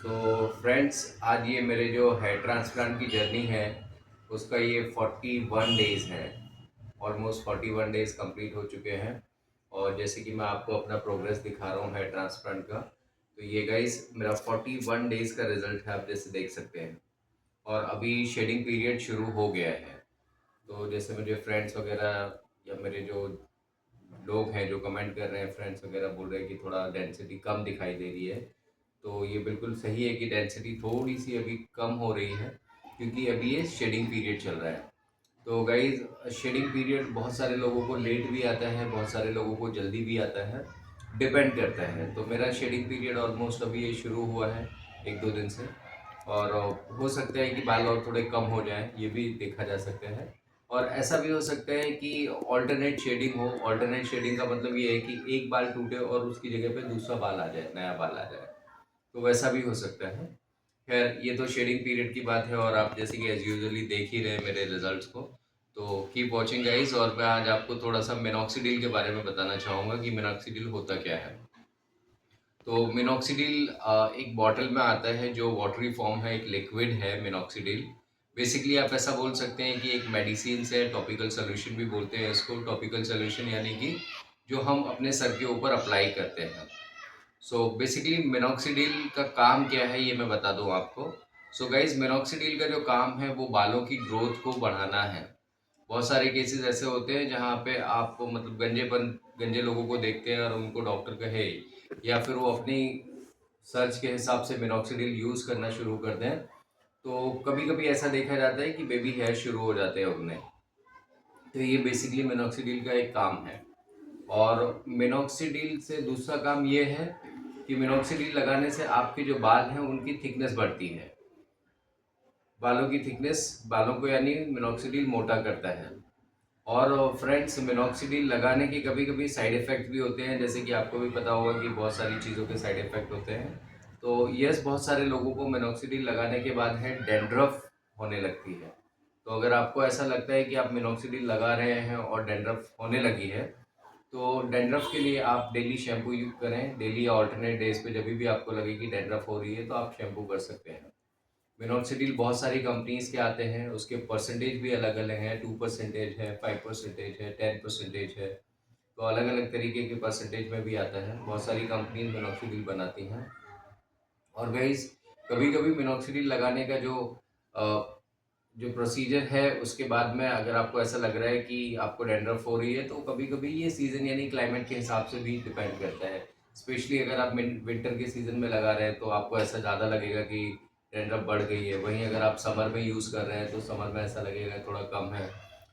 तो फ्रेंड्स, आज ये मेरे जो हेयर ट्रांसप्लांट की जर्नी है उसका ये 41 डेज़ है। ऑलमोस्ट 41 डेज़ कंप्लीट हो चुके हैं। और जैसे कि मैं आपको अपना प्रोग्रेस दिखा रहा हूँ हेयर ट्रांसप्लांट का, तो ये गाइस मेरा 41 डेज़ का रिजल्ट है, आप जैसे देख सकते हैं। और अभी शेडिंग पीरियड शुरू हो गया है। तो जैसे मुझे फ्रेंड्स वगैरह या मेरे जो लोग हैं जो कमेंट कर रहे हैं, फ्रेंड्स वगैरह बोल रहे हैं कि थोड़ा डेंसिटी कम दिखाई दे रही है। तो ये बिल्कुल सही है कि डेंसिटी थोड़ी सी अभी कम हो रही है, क्योंकि अभी ये शेडिंग पीरियड चल रहा है। तो गाइज, शेडिंग पीरियड बहुत सारे लोगों को लेट भी आता है, बहुत सारे लोगों को जल्दी भी आता है, डिपेंड करता है। तो मेरा शेडिंग पीरियड ऑलमोस्ट अभी ये शुरू हुआ है 1-2 दिन से। और हो सकता है कि बाल और थोड़े कम हो जाएं, ये भी देखा जा सकता है। और ऐसा भी हो सकता है कि ऑल्टरनेट शेडिंग हो। ऑल्टरनेट शेडिंग का मतलब ये है कि एक बाल टूटे और उसकी जगह पे दूसरा बाल आ जाए, नया बाल आ जाए। तो वैसा भी हो सकता है। खैर, ये तो शेडिंग पीरियड की बात है, और आप जैसे कि एज यूजुअली देख ही रहे हैं मेरे रिजल्ट्स को। तो कीप वॉचिंग गाइस। और मैं आज आपको थोड़ा सा मिनॉक्सिडिल के बारे में बताना चाहूँगा कि मिनॉक्सिडिल होता क्या है। तो मिनॉक्सिडिल एक बॉटल में आता है, जो वाटरी फॉर्म है, एक लिक्विड है मिनॉक्सिडिल। बेसिकली आप ऐसा बोल सकते हैं कि एक मेडिसिन है, टॉपिकल सोल्यूशन भी बोलते हैं इसको। टॉपिकल सोल्यूशन यानी कि जो हम अपने सर के ऊपर अप्लाई करते हैं। सो बेसिकली मिनॉक्सिडिल का काम क्या है, ये मैं बता दूं आपको। सो गाइज, मिनॉक्सिडिल का जो काम है वो बालों की ग्रोथ को बढ़ाना है। बहुत सारे केसेस ऐसे होते हैं जहाँ पे आप मतलब गंजे लोगों को देखते हैं और उनको डॉक्टर कहे, या फिर वो अपनी सर्च के हिसाब से मिनॉक्सिडिल यूज़ करना शुरू कर दें, तो कभी कभी ऐसा देखा जाता है कि बेबी हेयर शुरू हो जाते हैं उगने। तो ये बेसिकली मिनॉक्सिडिल का एक काम है। और मिनॉक्सिडिल से दूसरा काम ये है कि मिनॉक्सिडिल लगाने से आपके जो बाल हैं उनकी थिकनेस बढ़ती है। बालों की थिकनेस, बालों को यानी मिनॉक्सिडिल मोटा करता है। और फ्रेंड्स, मिनॉक्सिडिल लगाने के कभी कभी साइड इफ़ेक्ट भी होते हैं, जैसे कि आपको भी पता होगा कि बहुत सारी चीज़ों के साइड इफ़ेक्ट होते हैं। तो यस, बहुत सारे लोगों को मिनॉक्सिडिल लगाने के बाद है डैंड्रफ होने लगती है। तो अगर आपको ऐसा लगता है कि आप मिनॉक्सिडिल लगा रहे हैं और डैंड्रफ होने लगी है, तो डैंड्रफ के लिए आप डेली शैम्पू यूज करें। डेली या ऑल्टरनेट डेज पे जब भी आपको लगे कि डैंड्रफ हो रही है, तो आप शैम्पू कर सकते हैं। मिनॉक्सिडिल बहुत सारी कंपनीज के आते हैं, उसके परसेंटेज भी अलग अलग हैं। 2% है, 5% है, 10% है। तो अलग अलग तरीके के परसेंटेज में भी आता है। बहुत सारी कंपनीज मिनॉक्सिडिल बनाती हैं। और गाइस, कभी कभी मिनॉक्सिडिल लगाने का जो प्रोसीजर है, उसके बाद में अगर आपको ऐसा लग रहा है कि आपको डैंड्रफ हो रही है, तो कभी कभी ये सीज़न यानी क्लाइमेट के हिसाब से भी डिपेंड करता है। स्पेशली अगर आप विंटर के सीज़न में लगा रहे हैं तो आपको ऐसा ज़्यादा लगेगा कि डैंड्रफ बढ़ गई है। वहीं अगर आप समर में यूज़ कर रहे हैं तो समर में ऐसा लगेगा थोड़ा कम है।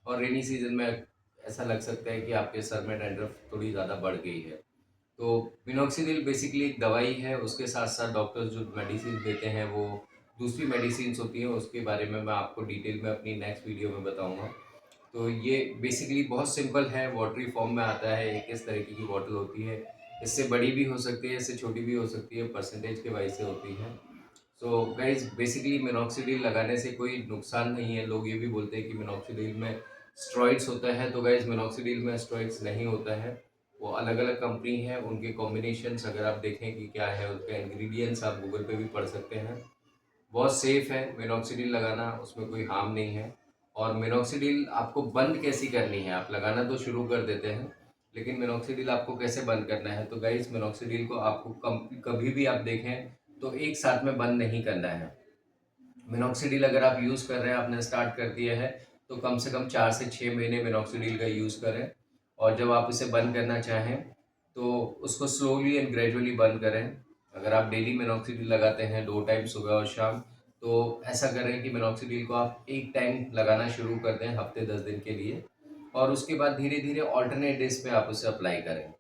और रेनी सीज़न में ऐसा लग सकता है कि आपके सर में डैंड्रफ थोड़ी ज़्यादा बढ़ गई है। तो मिनॉक्सिडिल बेसिकली एक दवाई है, उसके साथ साथ डॉक्टर्स जो मेडिसिन देते हैं वो दूसरी मेडिसिन्स होती हैं। उसके बारे में मैं आपको डिटेल में अपनी नेक्स्ट वीडियो में बताऊंगा। तो ये बेसिकली बहुत सिंपल है, वाटरी फॉर्म में आता है। एक इस तरीके की बॉटल होती है, इससे बड़ी भी हो सकती है, इससे छोटी भी हो सकती है, परसेंटेज के वाइज से होती है। सो गाइज, बेसिकली मिनॉक्सिडिल लगाने से कोई नुकसान नहीं है। लोग ये भी बोलते हैं कि मिनॉक्सिडिल में स्टेरॉइड्स होता है, तो गाइज मिनॉक्सिडिल में स्टेरॉइड्स नहीं होता है। वो अलग अलग कंपनी है, उनके कॉम्बिनेशंस अगर आप देखें कि क्या है, उसके इंग्रेडिएंट्स आप गूगल पे भी पढ़ सकते हैं। बहुत सेफ है मिनॉक्सिडिल लगाना, उसमें कोई हार्म नहीं है। और मिनॉक्सिडिल आपको बंद कैसी करनी है, आप लगाना तो शुरू कर देते हैं, लेकिन मिनॉक्सिडिल आपको कैसे बंद करना है। तो गाइस, मिनॉक्सिडिल को आपको कभी भी आप देखें तो एक साथ में बंद नहीं करना है। मिनॉक्सिडिल अगर आप यूज़ कर रहे हैं, आपने स्टार्ट कर दिया है, तो कम से कम 4 से 6 महीने मिनॉक्सिडिल का यूज़ करें। और जब आप इसे बंद करना चाहें तो उसको स्लोली एंड ग्रेजुअली बंद करें। अगर आप डेली मिनॉक्सिडिल लगाते हैं 2 टाइम, सुबह और शाम, तो ऐसा करें कि मिनॉक्सिडिल को आप एक टाइम लगाना शुरू कर दें हफ्ते 10 दिन के लिए। और उसके बाद धीरे धीरे ऑल्टरनेट डेज पे आप उसे अप्लाई करें।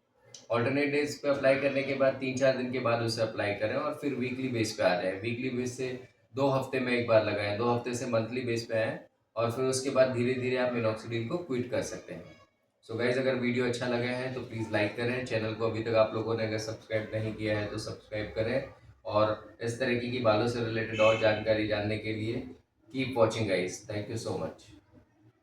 ऑल्टरनेट डेज पे अप्लाई करने के बाद 3-4 दिन के बाद उसे अप्लाई करें, और फिर वीकली बेस पे आ जाए। वीकली बेस से 2 हफ्ते में एक बार लगाएं, 2 हफ्ते से मंथली बेस पे आएँ, और फिर उसके बाद धीरे धीरे आप मिनॉक्सिडिल को क्विट कर सकते हैं। सो गाइज, अगर वीडियो अच्छा लगा है तो प्लीज़ लाइक करें। चैनल को अभी तक आप लोगों ने अगर सब्सक्राइब नहीं किया है तो सब्सक्राइब करें। और इस तरीके की बालों से रिलेटेड और जानकारी जानने के लिए keep watching guys. Thank you so much.